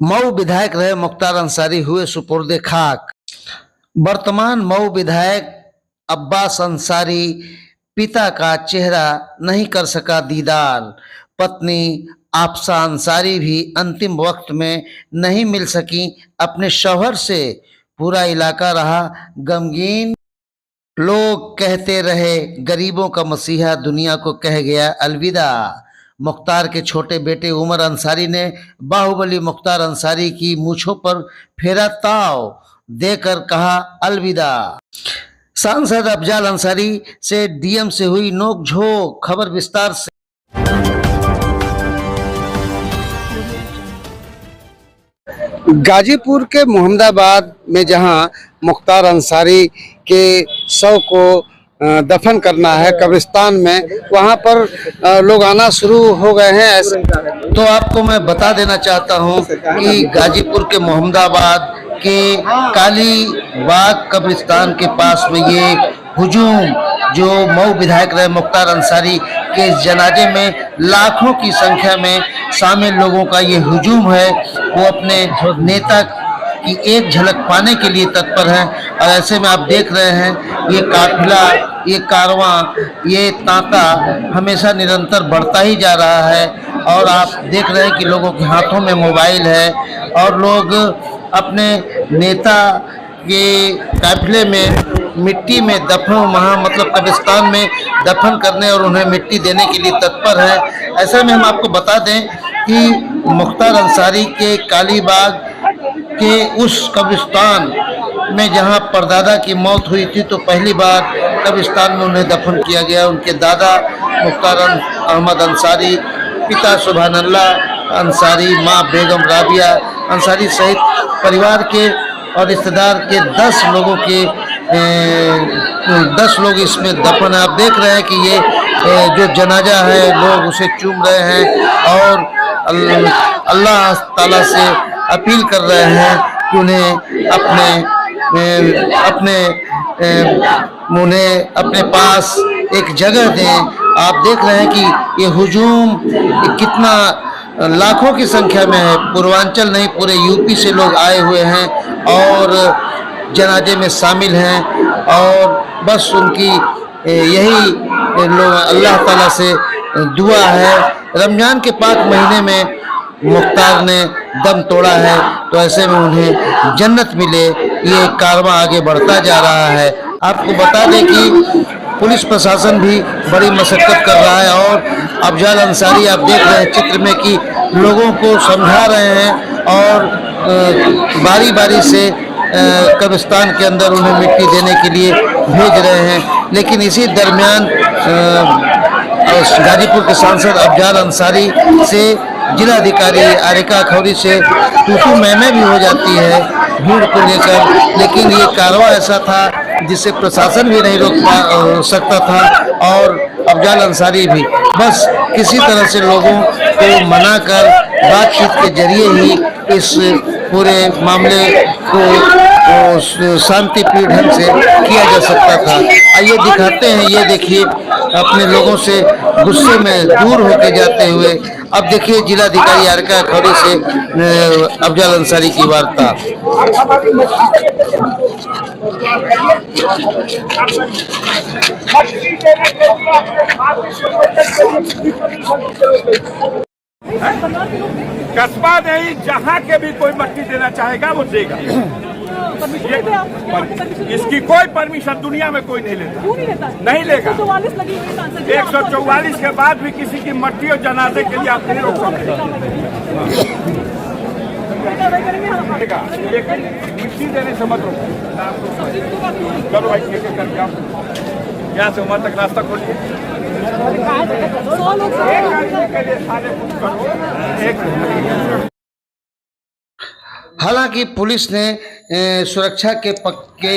मऊ विधायक रहे मुख्तार अंसारी हुए सुपुर्दे खाक। वर्तमान मऊ विधायक अब्बास अंसारी पिता का चेहरा नहीं कर सका दीदार। पत्नी आफसा अंसारी भी अंतिम वक्त में नहीं मिल सकी अपने शौहर से। पूरा इलाका रहा गमगीन। लोग कहते रहे गरीबों का मसीहा दुनिया को कह गया अलविदा। मुख्तार के छोटे बेटे उमर अंसारी ने बाहुबली मुख्तार अंसारी की मूछों पर फेरा ताव देकर कहा अलविदा। सांसद अफजाल अंसारी से डीएम से हुई नोकझोंक। खबर विस्तार से। गाजीपुर के मोहम्मदाबाद में जहां मुख्तार अंसारी के शव को दफन करना है कब्रिस्तान में, वहां पर लोग आना शुरू हो गए हैं। ऐसे तो आपको मैं बता देना चाहता हूं कि गाजीपुर के मोहम्मदाबाद के काली बाग कब्रिस्तान के पास में ये हुजूम जो मऊ विधायक रहे मुख्तार अंसारी के जनाजे में लाखों की संख्या में शामिल लोगों का ये हुजूम है। वो अपने नेता की एक झलक पाने के लिए तत्पर हैं। और ऐसे में आप देख रहे हैं ये काफिला, ये कारवां, ये तांता हमेशा निरंतर बढ़ता ही जा रहा है। और आप देख रहे हैं कि लोगों के हाथों में मोबाइल है और लोग अपने नेता के काफिले में मिट्टी में दफन, वहाँ मतलब कब्रिस्तान में दफन करने और उन्हें मिट्टी देने के लिए तत्पर है। ऐसे में हम आपको बता दें कि मुख्तार अंसारी के कालीबाग के उस कब्रिस्तान में जहां परदादा की मौत हुई थी, तो पहली बार कब्रिस्तान में उन्हें दफन किया गया। उनके दादा मुख्तार अहमद अंसारी, पिता सुभानअल्लाह अंसारी, माँ बेगम राबिया अंसारी सहित परिवार के और रिश्तेदार के 10 लोगों के 10 लोग इसमें दफन है। आप देख रहे हैं कि ये जो जनाजा है लोग उसे चूम रहे हैं और अल्लाह ताला से अपील कर रहे हैं कि उन्हें अपने पास एक जगह दें। आप देख रहे हैं कि ये हुजूम कितना लाखों की संख्या में है। पूर्वांचल नहीं पूरे यूपी से लोग आए हुए हैं और जनाजे में शामिल हैं। और बस उनकी यही लोग अल्लाह ताला से दुआ है। रमजान के पाक महीने में मुख्तार ने दम तोड़ा है, तो ऐसे में उन्हें जन्नत मिले, ये कारवां आगे बढ़ता जा रहा है। आपको बता दें कि पुलिस प्रशासन भी बड़ी मशक्कत कर रहा है और अफजाल अंसारी आप देख रहे हैं चित्र में कि लोगों को समझा रहे हैं और बारी बारी से कब्रिस्तान के अंदर उन्हें मिट्टी देने के लिए भेज रहे हैं। लेकिन इसी दरमियान गाजीपुर के सांसद अफजाल अंसारी से जिलाधिकारी आरिका खौरी से तू मैमे भी हो जाती है भीड़ को लेकर। लेकिन ये कारवां ऐसा था जिसे प्रशासन भी नहीं रोक सकता था और अफजाल अंसारी भी बस किसी तरह से लोगों को मनाकर बातचीत के जरिए ही इस पूरे मामले को शांतिप्रिय ढंग से किया जा सकता था। आइए दिखाते हैं, ये देखिए अपने लोगों से गुस्से में दूर होके जाते हुए। अब देखिए जिलाधिकारी आरिका खौरी से अफजाल अंसारी की वार्ता। कस्बा नहीं, जहाँ के भी कोई मट्टी देना चाहेगा वो देगा। इसकी कोई परमिशन दुनिया में कोई नहीं लेता, नहीं लेगा। 144 के बाद भी किसी की मट्टी और जनाजे के लिए आप नहीं रोक सकते। लेकिन मिट्टी देने से मत रोको। चलो भाई एक एक करके आप यहाँ से वहाँ तक रास्ता खोलिए। हालांकि पुलिस ने सुरक्षा के कड़े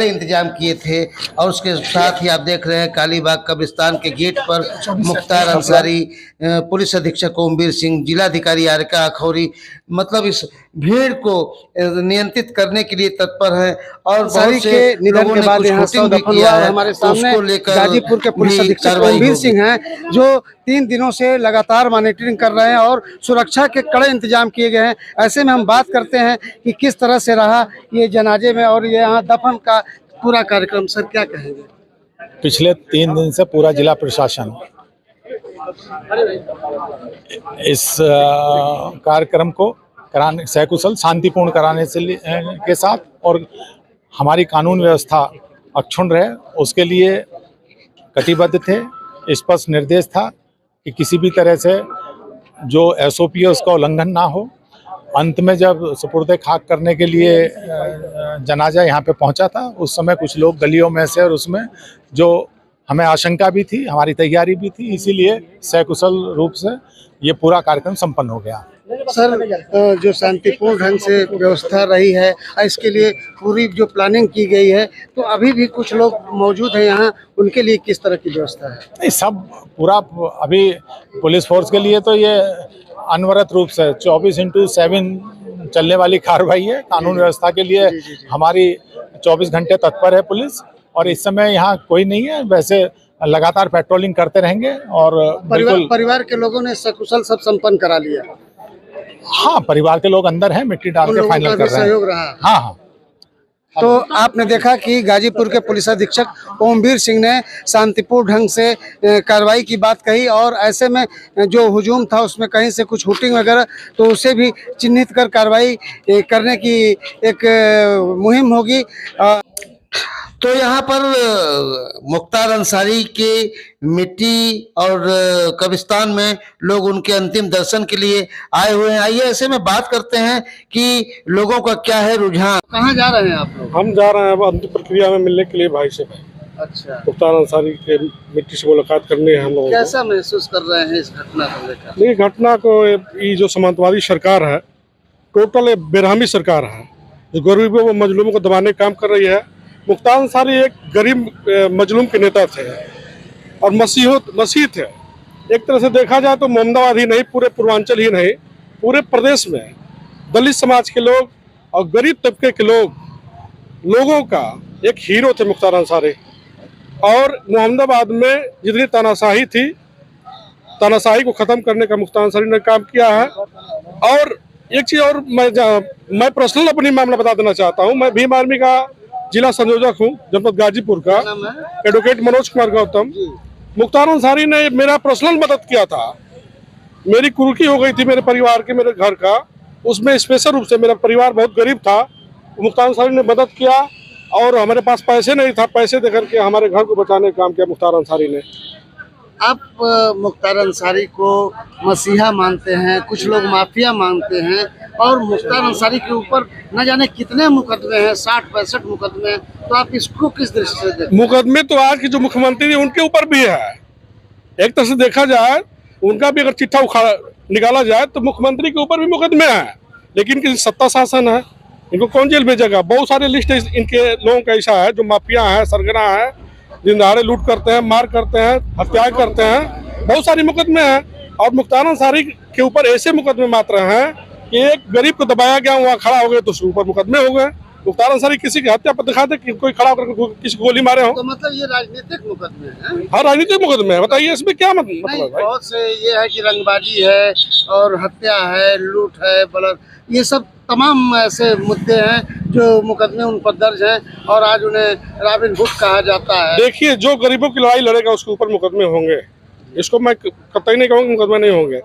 इंतजाम किए थे और उसके साथ ही आप देख रहे हैं कालीबाग कब्रिस्तान के गेट पर मुख्तार अंसारी, पुलिस अधीक्षक ओमवीर सिंह, जिलाधिकारी आरिका खौरी, मतलब इस भीड़ को नियंत्रित करने के लिए तत्पर है और अंसारी बहुत से के निधन लोगों के ने बाद कुछ यहाँ शूटिंग भी दफन किया हुआ और है। हमारे तो सामने उसको लेकर गाजीपुर के पुलिस भी अधीक्षक कार्रवाई ओमवीर होगी। सिंह हैं, जो 3 दिनों से लगातार मॉनिटरिंग कर रहे हैं और सुरक्षा के कड़े इंतजाम किए गए हैं। ऐसे में हम बात करते हैं कि किस तरह से रहा ये जनाजे में और ये यहाँ दफन का पूरा कार्यक्रम। सर क्या कहेंगे? पिछले 3 दिन से पूरा जिला प्रशासन इस कार्यक्रम को कराने सकुशल शांतिपूर्ण कराने से के साथ और हमारी कानून व्यवस्था अक्षुण्ण रहे उसके लिए कटिबद्ध थे। स्पष्ट निर्देश था कि किसी भी तरह से जो SOP है उसका उल्लंघन ना हो। अंत में जब सुपुर्द खाक करने के लिए जनाजा यहाँ पे पहुँचा था उस समय कुछ लोग गलियों में से और उसमें जो हमें आशंका भी थी, हमारी तैयारी भी थी, इसीलिए सकुशल रूप से ये पूरा कार्यक्रम संपन्न हो गया। सर जो शांतिपूर्ण ढंग से व्यवस्था रही है, इसके लिए पूरी जो प्लानिंग की गई है, तो अभी भी कुछ लोग मौजूद हैं यहाँ, उनके लिए किस तरह की व्यवस्था है? नहीं, सब पूरा अभी पुलिस फोर्स के लिए तो ये अनवरत रूप से 24/7 चलने वाली कार्रवाई है। कानून व्यवस्था के लिए हमारी 24 घंटे तत्पर है पुलिस और इस समय यहाँ कोई नहीं है। वैसे लगातार पेट्रोलिंग करते रहेंगे और परिवार के लोगों ने सकुशल सब संपन्न करा लिया। हाँ, परिवार के लोग अंदर हैं, मिट्टी डाल के फाइनल कर रहे हैं। सहयोग रहा। हाँ हाँ। तो आपने देखा कि गाजीपुर के पुलिस अधीक्षक ओमवीर सिंह ने शांतिपूर्ण ढंग से कार्रवाई की बात कही और ऐसे में जो हुजूम था उसमें कहीं से कुछ हुटिंग वगैरह तो उसे भी चिन्हित कर कार्रवाई करने की एक मुहिम होगी। तो यहाँ पर मुख्तार अंसारी के मिट्टी और कब्रिस्तान में लोग उनके अंतिम दर्शन के लिए आए हुए हैं। आइए ऐसे में बात करते हैं कि लोगों का क्या है रुझान। कहाँ जा रहे हैं आप लोग? हम जा रहे हैं अब अंतिम प्रक्रिया में मिलने के लिए भाई से। अच्छा, मुख्तार अंसारी के मिट्टी से मुलाकात करनी है हम लोगों को। कैसा महसूस कर रहे हैं इस घटना को लेकर? देखिए, घटना को ये जो समाजवादी सरकार है, टोटल बेरहमी सरकार है, जो गरीबों व मजलूमों को दबाने का काम कर रही है। मुख्तार अंसारी एक गरीब मजलूम के नेता थे और मसीह थे। एक तरह से देखा जाए तो मोहम्मदाबाद ही नहीं, पूरे पूर्वांचल ही नहीं, पूरे प्रदेश में दलित समाज के लोग और गरीब तबके के लोगों का एक हीरो थे मुख्तार अंसारी। और मोहम्मदाबाद में जितनी तानाशाही थी, तानाशाही को ख़त्म करने का मुख्तार अंसारी ने काम किया है। और एक चीज़ और मैं पर्सनल अपनी मामला बता देना चाहता हूँ। मैं भीम आर्मी का जिला संयोजक हूँ, जनपद गाजीपुर का, एडवोकेट मनोज कुमार गौतम। मुख्तार अंसारी ने मेरा पर्सनल मदद किया था। मेरी कुर्की हो गई थी मेरे परिवार के, मेरे घर का, उसमें स्पेशल रूप से मेरा परिवार बहुत गरीब था, मुख्तार अंसारी ने मदद किया। और हमारे पास पैसे नहीं था, पैसे देकर के हमारे घर को बचाने का काम किया मुख्तार अंसारी ने। आप मुख्तार अंसारी को मसीहा मानते हैं, कुछ लोग माफिया मानते हैं और मुख्तार अंसारी के ऊपर न जाने कितने मुकदमे हैं, 60-65 मुकदमे। तो आप इसको किस दृष्टि से देखते हैं? मुकदमे तो आज के जो मुख्यमंत्री है उनके ऊपर भी है। एक तरह से देखा जाए, उनका भी अगर चिट्ठा निकाला जाए तो मुख्यमंत्री के ऊपर भी मुकदमे हैं, लेकिन किसी सत्ता शासन है, इनको कौन जेल भेजेगा? बहुत सारे लिस्ट इनके लोगों का ऐसा है जो माफिया है, सरगना है, दिन दहाड़े लूट करते हैं, मार करते हैं, हत्याएं करते हैं, बहुत सारे मुकदमे हैं। और मुख्तार अंसारी के ऊपर ऐसे मुकदमे मात्र हैं कि एक गरीब को दबाया गया, वहाँ खड़ा हो गए तो उसके ऊपर मुकदमे हो गए। मुख्तार अंसारी किसी की हत्या पर दिखा दे कि कोई खड़ा होकर किसी को गोली मारे हो, तो मतलब ये राजनीतिक मुकदमे हैं? हाँ, राजनीतिक मुकदमे है। बताइए इसमें क्या मतलब है? बहुत से ये है कि रंगबाजी है और हत्या है, लूट है, बलर, ये सब तमाम ऐसे मुद्दे हैं जो मुकदमे उन पर दर्ज हैं और आज उन्हें रॉबिन हुड कहा जाता है। देखिए, जो गरीबों की लड़ाई लड़ेगा उसके ऊपर मुकदमे होंगे, इसको मैं कतई नहीं कहूँगा मुकदमे नहीं होंगे।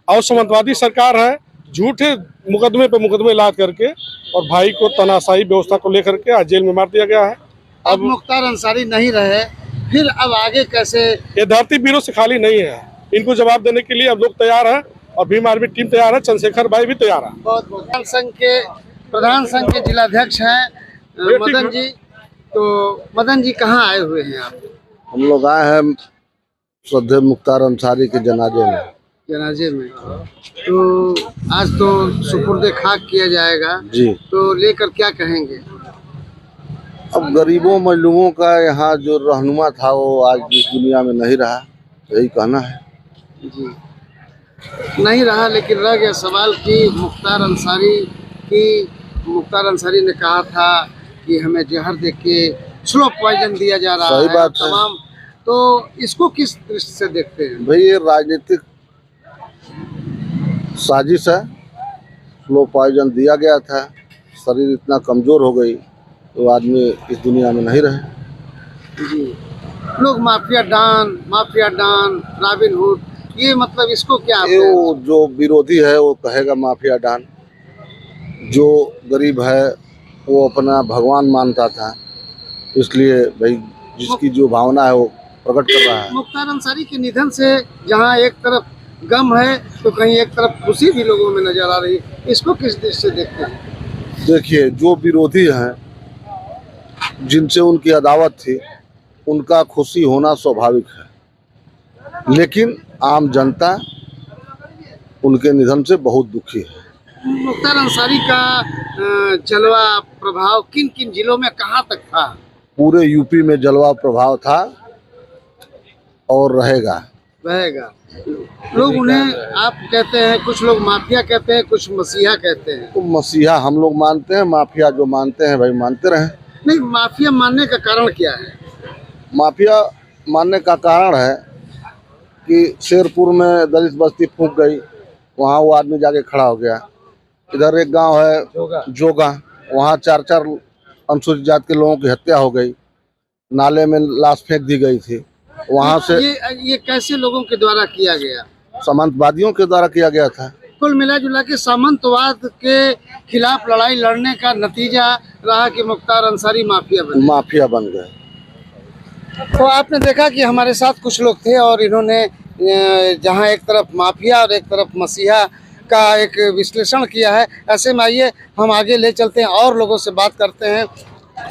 और समाजवादी सरकार है, झूठे मुकदमे पे मुकदमे लाद करके और भाई को तनाशाही व्यवस्था को लेकर के आज जेल में मार दिया गया है। अब मुख्तार अंसारी नहीं रहे, फिर अब आगे कैसे? ये धरती वीरों से खाली नहीं है, इनको जवाब देने के लिए अब लोग तैयार हैं और भीम आर्मी टीम तैयार है, चंद्रशेखर भाई भी तैयार है। बहुत प्रधान संघ के जिलाध्यक्ष हैं मदन जी। तो मदन जी, कहाँ आए हुए हैं आप? हम लोग आए हैं श्रद्धेय मुख्तार अंसारी के जनाजे में। तो आज तो सुपुर्द खाक किया जाएगा जी। तो लेकर क्या कहेंगे? अब गरीबों मजलूमों का यहाँ जो रहनुमा था वो आज इस दुनिया में नहीं रहा, यही कहना है जी। नहीं रहा, लेकिन रह गया सवाल कि मुख्तार अंसारी कि मुख्तार अंसारी ने कहा था कि हमें जहर देख के स्लो पॉइजन दिया जा रहा सही है बात है। तमाम, तो इसको किस दृष्टि से देखते हैं? भाई ये राजनीतिक साजिश है। स्लो पॉइजन दिया गया था, शरीर इतना कमजोर हो गई तो आदमी इस दुनिया में नहीं रहे। जी, लोग माफिया डॉन, रॉबिन हुड, ये मतलब इसको क्या आप ये वो जो विरोधी है वो कहेगा माफिया डॉन, जो गरीब है वो अपना भगवान मानता था, इसलिए भाई जिसकी जो भावना है वो प्रकट कर रहा है। मुख्तार अंसारी के निधन से जहां एक तरफ गम है तो कहीं एक तरफ खुशी भी लोगों में नजर आ रही है, इसको किस दृष्टि से देखते हैं? देखिए, जो विरोधी हैं, जिनसे उनकी अदावत थी, उनका खुशी होना स्वाभाविक है, लेकिन आम जनता उनके निधन से बहुत दुखी है। मुख्तार अंसारी का जलवा प्रभाव किन किन जिलों में कहाँ तक था? पूरे यूपी में जलवा प्रभाव था और रहेगा। लोग उन्हें आप कहते हैं, कुछ लोग माफिया कहते हैं, कुछ मसीहा कहते हैं। तो मसीहा हम लोग मानते हैं, माफिया जो मानते हैं भाई मानते रहें। नहीं, माफिया मानने का कारण क्या है? माफिया मानने का कारण है कि शेरपुर में दलित बस्ती फूंक गई, वहाँ वो आदमी जाके खड़ा हो गया। इधर एक गांव है जोगा, वहाँ 4 अनुसूचित जाति के लोगों की हत्या हो गई, नाले में लाश फेंक दी गई थी। वहाँ से ये कैसे लोगों के द्वारा किया गया? सामंतवादियों के द्वारा किया गया था। कुल मिला जुला के सामंतवाद के खिलाफ लड़ाई लड़ने का नतीजा रहा कि मुख्तार अंसारी माफिया बन गए। तो आपने देखा कि हमारे साथ कुछ लोग थे और इन्होंने जहां एक तरफ माफिया और एक तरफ मसीहा का एक विश्लेषण किया है। ऐसे में आइए हम आगे ले चलते हैं और लोगों से बात करते हैं।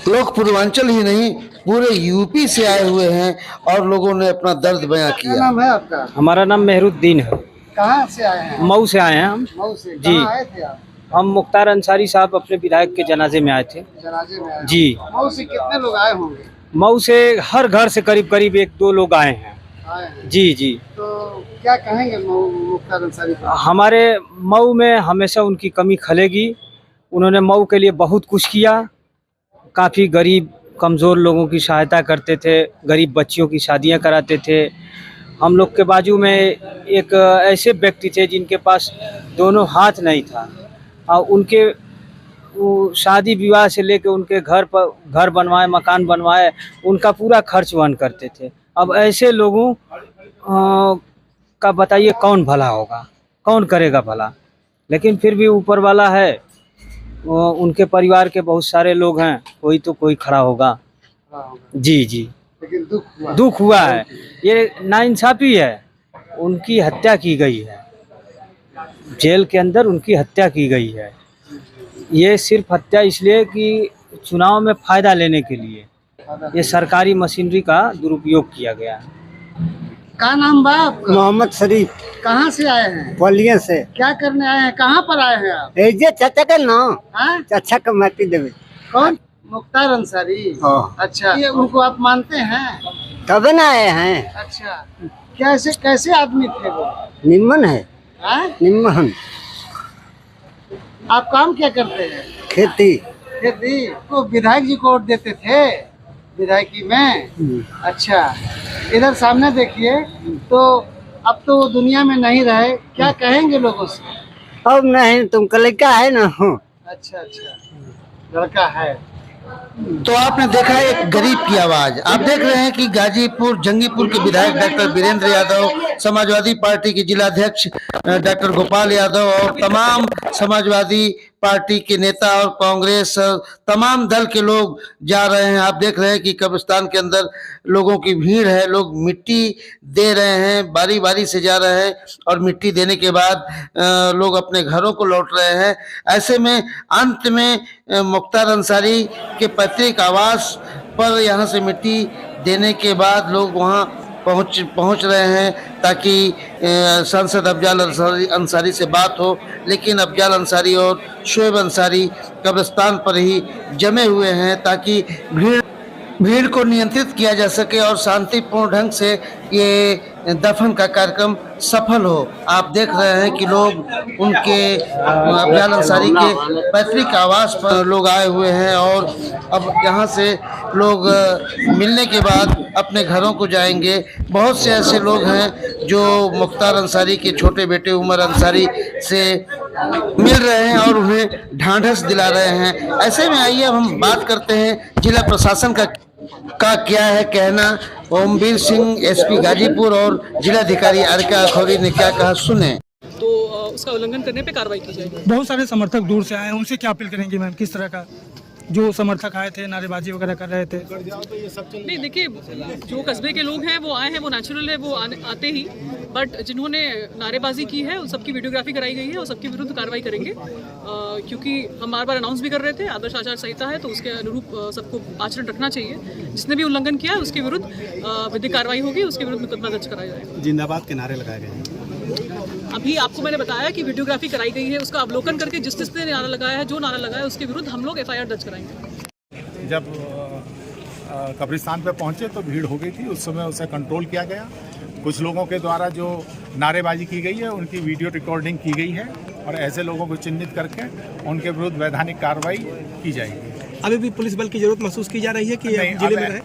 लोग पूर्वांचल ही नहीं पूरे यूपी से आए हुए हैं और लोगों ने अपना दर्द बयां किया। क्या नाम है आपका? हमारा नाम मेहरुद्दीन है। कहाँ से आए हैं? मऊ से आए हैं हम। मऊ से? जी। कहाँ आए थे आप? हम मुख्तार अंसारी साहब अपने विधायक के जनाजे में आए थे। जनाजे में आए? जी। मऊ से कितने लोग आए होंगे? मऊ से हर घर से करीब करीब 1-2 लोग आए हैं। जी जी। तो क्या कहेंगे मुख्तार अंसारी पर? हमारे मऊ में हमेशा उनकी कमी खलेगी। उन्होंने मऊ के लिए बहुत कुछ किया, काफ़ी गरीब कमज़ोर लोगों की सहायता करते थे, गरीब बच्चियों की शादियां कराते थे। हम लोग के बाजू में एक ऐसे व्यक्ति थे जिनके पास दोनों हाथ नहीं था और उनके शादी विवाह से लेकर उनके घर बनवाए, मकान बनवाए, उनका पूरा खर्च वहन करते थे। अब ऐसे लोगों का बताइए कौन भला होगा, कौन करेगा भला? लेकिन फिर भी ऊपर वाला है, उनके परिवार के बहुत सारे लोग हैं, कोई तो कोई खड़ा होगा। जी जी। लेकिन दुख हुआ है, ये नाइंसाफी है। उनकी हत्या की गई है, जेल के अंदर उनकी हत्या की गई है। ये सिर्फ हत्या इसलिए कि चुनाव में फ़ायदा लेने के लिए ये सरकारी मशीनरी का दुरुपयोग किया गया है। क्या नाम बा आपका? मोहम्मद शरीफ। कहाँ से आए हैं? बलिया से। क्या करने आए हैं? कहाँ पर आए हैं आप? जे चाचा का नाम हाँ? चाचा का माटी देवे। कौन? मुख्तार अंसारी। हाँ। अच्छा, ये उनको आप मानते हैं? तब ना आए हैं। अच्छा, कैसे आदमी थे वो? निम्मन है। हाँ? निम्मन। आप काम क्या करते हैं? खेती। खेती। तो विधायक जी को वोट देते थे विधायकी में? अच्छा, इधर सामने देखिए, तो अब तो वो दुनिया में नहीं रहे, क्या कहेंगे लोगों से? अब नहीं, तुमका लड़का है ना? अच्छा, लड़का है। तो आपने देखा एक गरीब की आवाज। आप देख रहे हैं कि गाजीपुर जंगीपुर के विधायक डॉक्टर वीरेंद्र यादव, समाजवादी पार्टी के जिलाध्यक्ष डॉक्टर गोपाल यादव और तमाम समाजवादी पार्टी के नेता और कांग्रेस तमाम दल के लोग जा रहे हैं। आप देख रहे हैं कि कब्रिस्तान के अंदर लोगों की भीड़ है, लोग मिट्टी दे रहे हैं, बारी बारी से जा रहे हैं और मिट्टी देने के बाद लोग अपने घरों को लौट रहे हैं। ऐसे में अंत में मुख्तार अंसारी के पैतृक आवास पर यहाँ से मिट्टी देने के बाद लोग वहाँ पहुँच रहे हैं ताकि सांसद अफजाल अंसारी से बात हो। लेकिन अफजाल अंसारी और शोएब अंसारी कब्रिस्तान पर ही जमे हुए हैं ताकि भीड़ को नियंत्रित किया जा सके और शांतिपूर्ण ढंग से ये दफन का कार्यक्रम सफल हो। आप देख रहे हैं कि लोग उनके अफजल अंसारी के पैतृक आवास पर लोग आए हुए हैं और अब यहाँ से लोग मिलने के बाद अपने घरों को जाएंगे। बहुत से ऐसे लोग हैं जो मुख्तार अंसारी के छोटे बेटे उमर अंसारी से मिल रहे हैं और उन्हें ढांढस दिला रहे हैं। ऐसे में आइए अब हम बात करते हैं जिला प्रशासन का क्या है कहना। ओमवीर सिंह एसपी गाजीपुर और जिलाधिकारी आरके अखौरी ने क्या कहा, सुने। तो उसका उल्लंघन करने पे कार्रवाई की जाएगी। बहुत सारे समर्थक दूर से आए हैं, उनसे क्या अपील करेंगे मैम? किस तरह का जो समर्थक आए थे नारेबाजी वगैरह कर रहे थे? नहीं देखिए, जो कस्बे के लोग हैं वो आए हैं, वो नेचुरल है, वो आते ही, बट जिन्होंने नारेबाजी की है उन सबकी वीडियोग्राफी कराई गई है और सबके विरुद्ध कार्रवाई करेंगे। क्योंकि हम बार बार अनाउंस भी कर रहे थे, आदर्श आचार संहिता है तो उसके अनुरूप सबको आचरण रखना चाहिए। जिसने भी उल्लंघन किया है उसके विरुद्ध विधिक कार्रवाई होगी, उसके विरुद्ध मुकदमा दर्ज कराया जाएगा। जिंदाबाद के नारे लगाए गए। अभी आपको मैंने बताया कि वीडियोग्राफी कराई गई है, उसका अवलोकन करके जिसने नारा लगाया है, जो नारा लगाया है, उसके विरुद्ध हम लोग FIR दर्ज कराएंगे। जब कब्रिस्तान पे पहुंचे तो भीड़ हो गई थी, उस समय उसे कंट्रोल किया गया। कुछ लोगों के द्वारा जो नारेबाजी की गई है उनकी वीडियो रिकॉर्डिंग की गई है और ऐसे लोगों को चिन्हित करके उनके विरुद्ध वैधानिक कार्रवाई की जाएगी। अभी भी पुलिस बल की जरूरत महसूस की जा रही है कि जिले में रहे?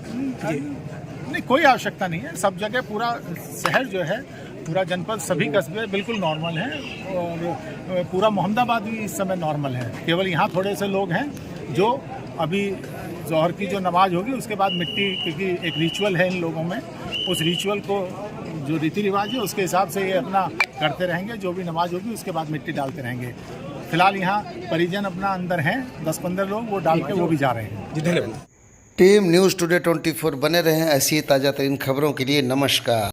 नहीं, कोई आवश्यकता नहीं है। सब जगह पूरा शहर जो है, पूरा जनपद, सभी कस्बे बिल्कुल नॉर्मल हैं और पूरा मोहम्मदाबाद भी इस समय नॉर्मल है। केवल यहाँ थोड़े से लोग हैं जो अभी ज़ोहर की जो नमाज होगी उसके बाद मिट्टी, क्योंकि एक रिचुअल है इन लोगों में, उस रिचुअल को जो रीति रिवाज है उसके हिसाब से ये अपना करते रहेंगे। जो भी नमाज होगी उसके बाद मिट्टी डालते रहेंगे। फिलहाल यहाँ परिजन अपना अंदर हैं, 10-15 लोग, वो डाल के वो भी जा रहे हैं। टीम न्यूज़ टुडे 24 बने रहें ऐसी ताज़ा तरीन खबरों के लिए। नमस्कार।